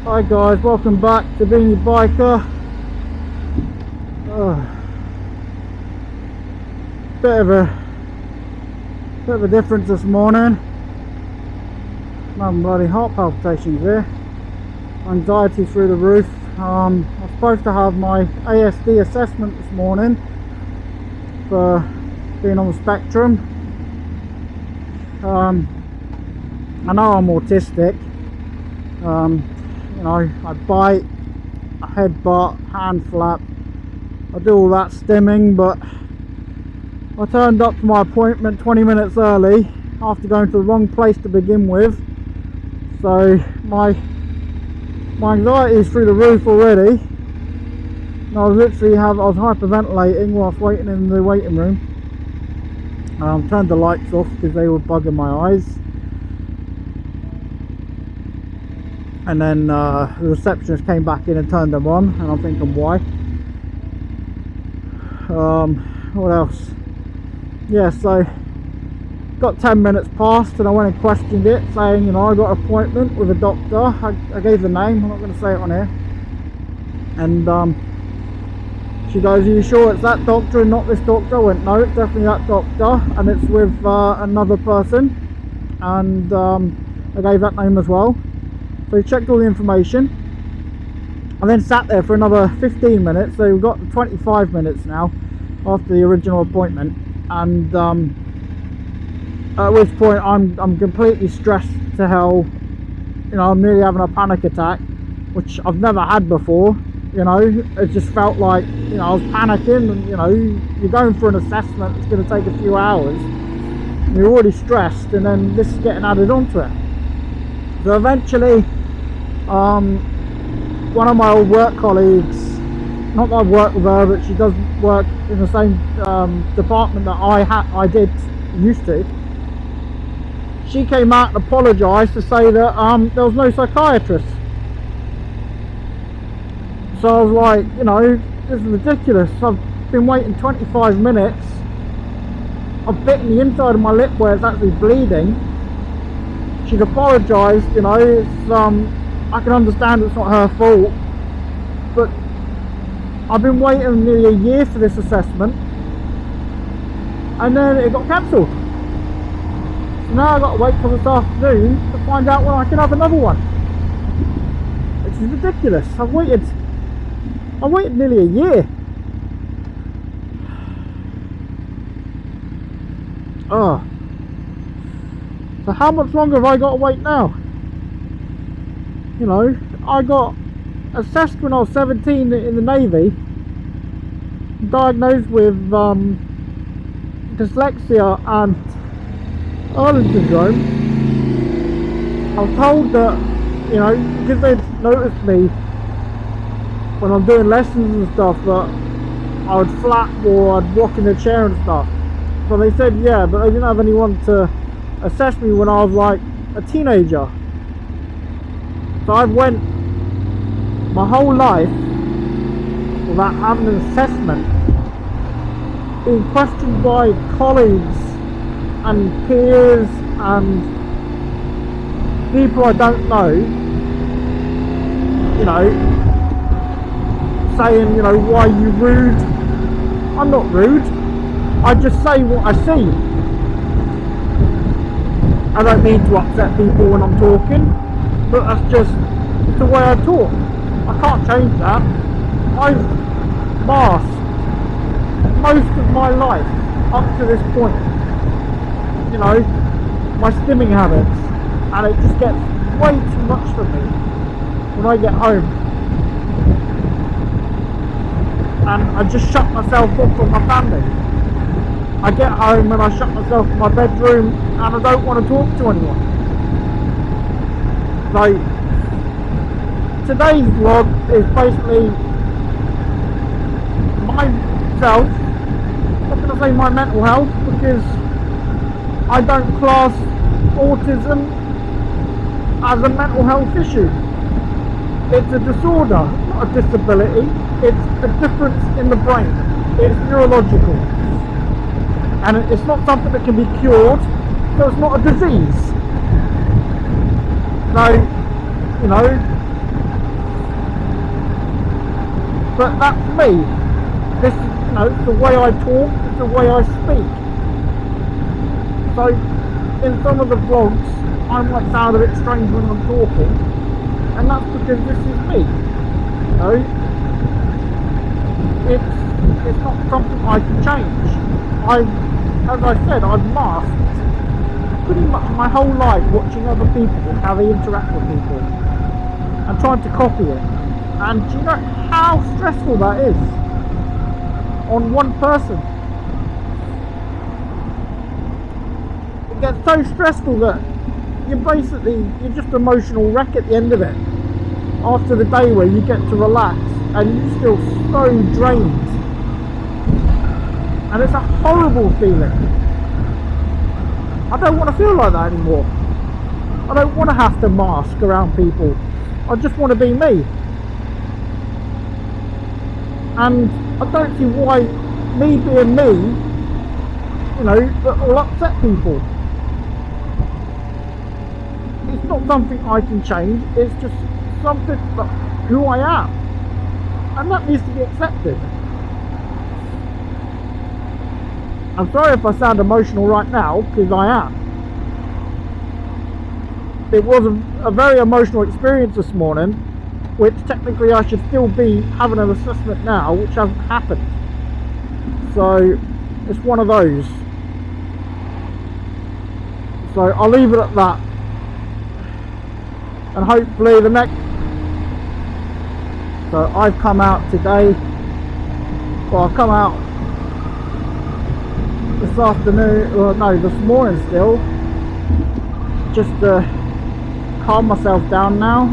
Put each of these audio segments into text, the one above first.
Hi guys, welcome back to Beanie Biker. Bit of a difference this morning. I'm bloody heart palpitations here. Anxiety through the roof. I'm supposed to have my ASD assessment this morning for being on the spectrum. I know I'm autistic. You know, I bite, I headbutt, hand flap, I do all that stimming, but I turned up to my appointment 20 minutes early after going to the wrong place to begin with. So my anxiety is through the roof already. And I was hyperventilating whilst waiting in the waiting room. Turned the lights off because they were bugging my eyes. And then the receptionist came back in and turned them on, and I'm thinking, why? What else? Yeah, so got 10 minutes past and I went and questioned it, saying, you know, I got an appointment with a doctor. I gave the name, I'm not going to say it on here. And she goes, are you sure it's that doctor and not this doctor? I went, no, it's definitely that doctor, and it's with another person. And I gave that name as well. So he checked all the information and then sat there for another 15 minutes. So we've got 25 minutes now after the original appointment, and at which point I'm completely stressed to hell. You know, I'm nearly having a panic attack, which I've never had before. You know, it just felt like, you know, I was panicking, and you know, you're going for an assessment, it's going to take a few hours, you're already stressed, and then this is getting added onto it. So eventually, one of my old work colleagues, not that I've worked with her, but she does work in the same department that I used to. She came out and apologised to say that there was no psychiatrist. So I was like, you know, this is ridiculous. I've been waiting 25 minutes. I've bitten the inside of my lip where it's actually bleeding. She'd apologised, you know, it's, I can understand it's not her fault, but I've been waiting nearly a year for this assessment, and then it got cancelled. So now I've got to wait till this afternoon to find out when I can have another one. Which is ridiculous. I've waited nearly a year. Oh. So how much longer have I got to wait now? You know, I got assessed when I was 17 in the Navy, diagnosed with dyslexia and Irlen syndrome. I was told that, you know, because they'd noticed me when I'm doing lessons and stuff, that I would flap or I'd walk in a chair and stuff. So they said, yeah, but they didn't have anyone to assess me when I was like a teenager. So I've went my whole life without having an assessment, being questioned by colleagues and peers and people I don't know, you know, saying, you know, why are you rude? I'm not rude, I just say what I see. I don't mean to upset people when I'm talking, but that's just the way I talk. I can't change that. I've masked most of my life up to this point, you know, my stimming habits, and it just gets way too much for me when I get home, and I just shut myself off from my family. I get home and I shut myself in my bedroom and I don't want to talk to anyone. So today's vlog is basically myself. I'm not going to say my mental health, because I don't class autism as a mental health issue. It's a disorder, not a disability. It's a difference in the brain. It's neurological. And it's not something that can be cured, so it's not a disease. So, you know, but that's me. This, you know, it's the way I talk, it's the way I speak. So in some of the vlogs I might sound a bit strange when I'm talking, and that's because this is me. You know, it's not something I can change. As I said, I've masked pretty much my whole life watching other people, how they interact with people, and trying to copy it. And do you know how stressful that is on one person? It gets so stressful that you're just emotional wreck at the end of it. After the day where you get to relax and you just feel so drained. And it's a horrible feeling. I don't want to feel like that anymore. I don't want to have to mask around people. I just want to be me. And I don't see why me being me, you know, that will upset people. It's not something I can change. It's just something that who I am. And that needs to be accepted. I'm sorry if I sound emotional right now, because I am. It was a very emotional experience this morning, which technically I should still be having an assessment now, which hasn't happened. So it's one of those. So I'll leave it at that. And hopefully the next... So I've come out today. Well, I've come out this afternoon, well no, this morning still, just to calm myself down now.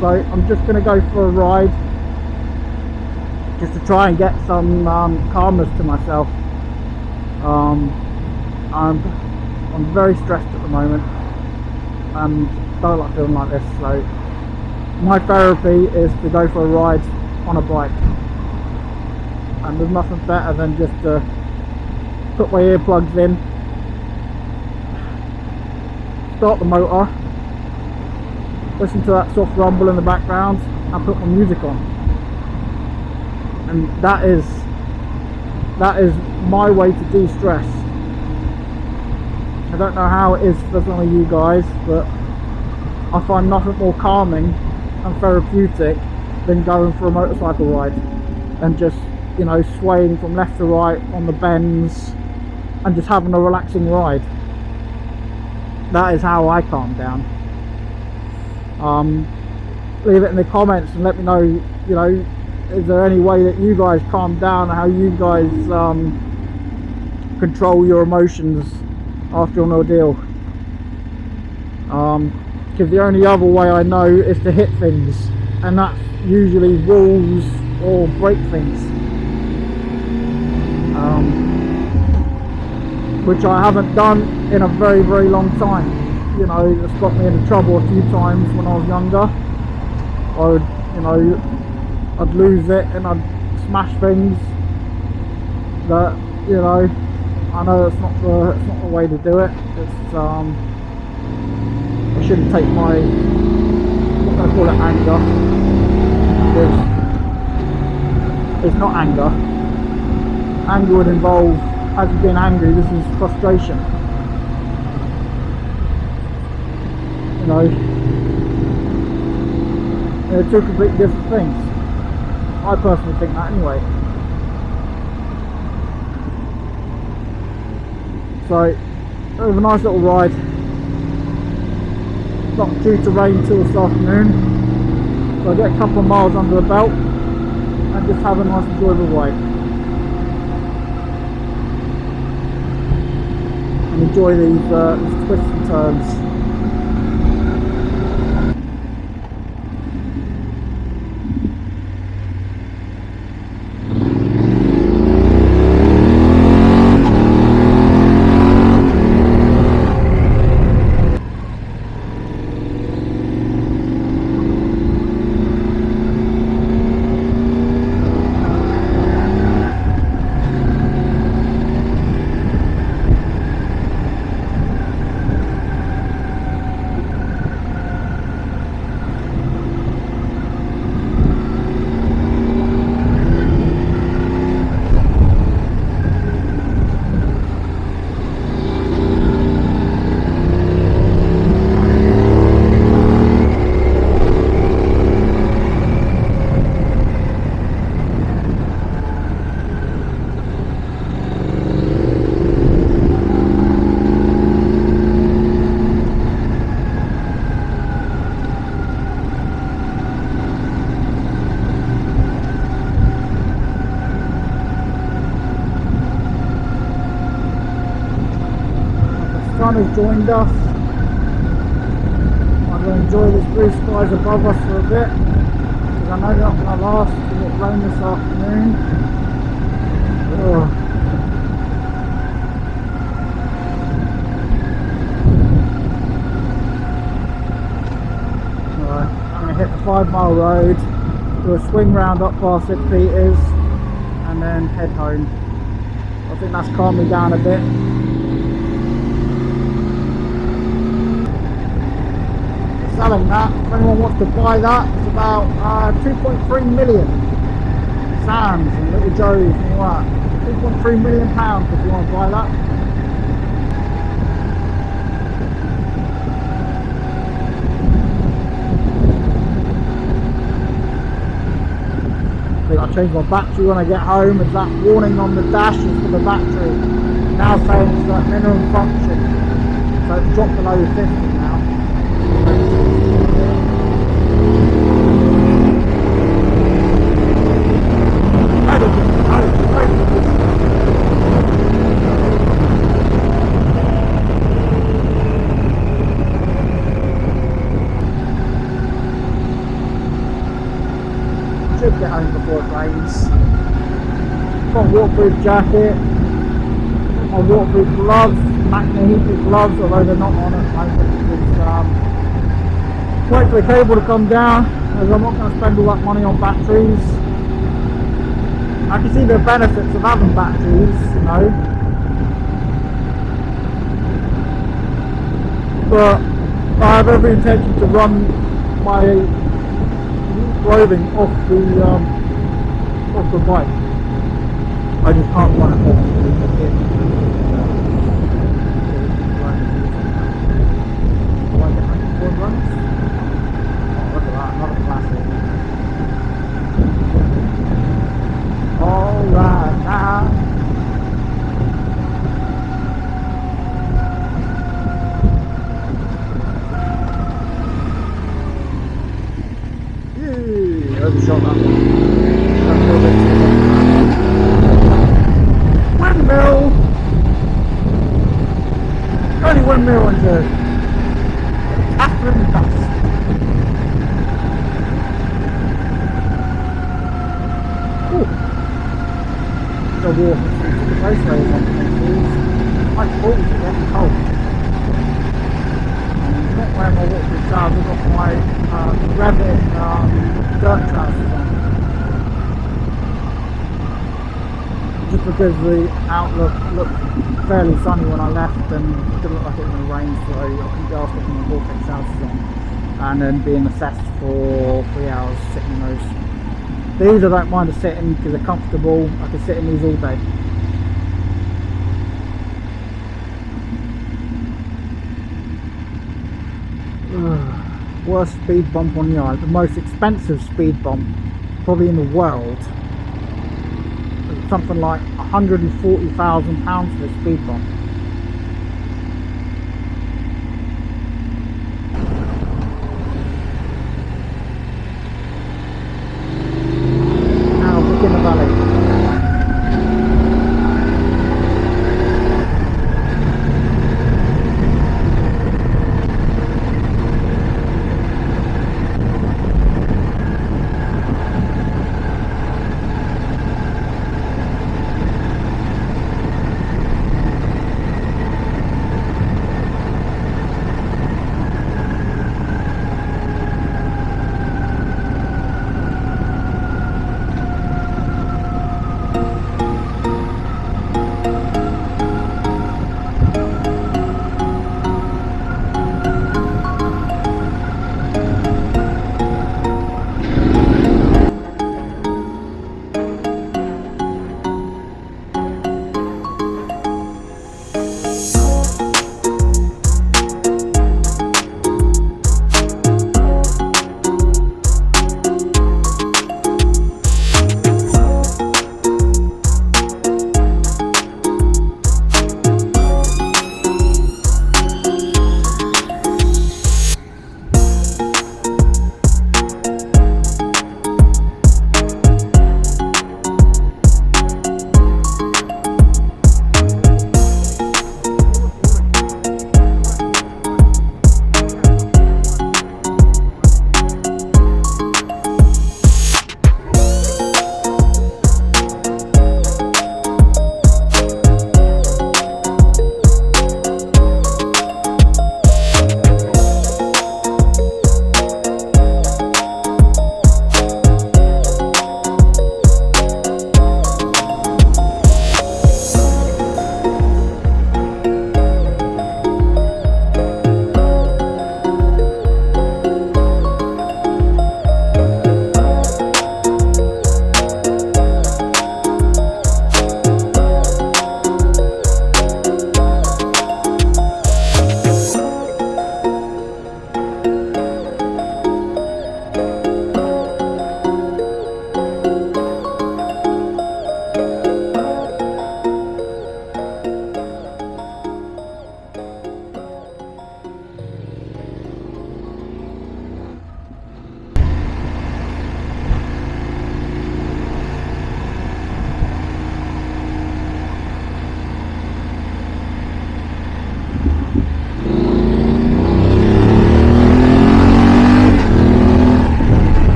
So I'm just going to go for a ride, just to try and get some calmness to myself. I'm very stressed at the moment and don't like feeling like this, so my therapy is to go for a ride on a bike, and there's nothing better than just to put my earplugs in, start the motor, listen to that soft rumble in the background, and put my music on. And that is my way to de-stress. I don't know how it is for some of you guys, but I find nothing more calming and therapeutic than going for a motorcycle ride and just, you know, swaying from left to right on the bends and just having a relaxing ride. That is how I calm down. Leave it in the comments and let me know, you know, is there any way that you guys calm down, how you guys control your emotions after an ordeal. Because the only other way I know is to hit things, and that's usually walls or break things, which I haven't done in a very, very long time. You know, it's got me into trouble a few times when I was younger. I would, you know, I'd lose it and I'd smash things that, you know, I know it's not the way to do it. It's I shouldn't take my, I'm not going to call it anger, because it's not anger. Anger would involve, as you've been angry, this is frustration. You know, they're two completely different things. I personally think that anyway. So, it was a nice little ride. Not due to rain till this afternoon, so I get a couple of miles under the belt and just have a nice enjoyable ride and enjoy these twists and turns. sun has joined us. I'm going to enjoy this blue skies above us for a bit, because I know they're not going to last. We've got rain this afternoon. Ugh. Right, I'm going to hit the 5 Mile road, do a swing round up past St Peter's, and then head home. I think that's calmed me down a bit. Selling that, if anyone wants to buy that, it's about 2.3 million. Sam's and Little Joe's and all that. £2.3 million if you want to buy that. I think I'll change my battery when I get home, as that warning on the dash is for the battery. Now saying it's like minimum function. So it's dropped below 50 now. Should get home before it rains. Got a waterproof jacket, my waterproof gloves, Macna heated gloves, although they're not on at the moment. Wait for the cable to come down, as I'm not going to spend all that money on batteries. I can see the benefits of having batteries, you know, but I have every intention to run my clothing off the bike. I just can't run it off the runs? Oh, look at that, another classic. Alright now. Yeah, overshot that one. Windmill! Only windmill into Catherine Dust. Ooh. The water through the race rails on the things. My balls are getting cold. I'm not wearing my waterproof trousers, I've got my Revit dirt trousers on. Just because the outlook looked fairly sunny when I left and it didn't look like it was going to rain, so I can go off with my vortex trousers on and then being assessed for 3 hours sitting in those. These I don't mind to sit in because they're comfortable. I can sit in these all day. Worst speed bump on the island, the most expensive speed bump probably in the world. Something like £140,000 for a speed bump. Now look in the valley.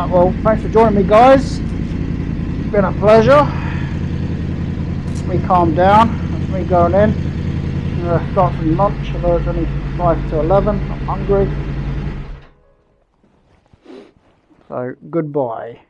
Right, well, thanks for joining me, guys. It's been a pleasure. Me calm down. That's me going in. I'm going to start some lunch, although it's only 5 to 11. I'm hungry. So, goodbye.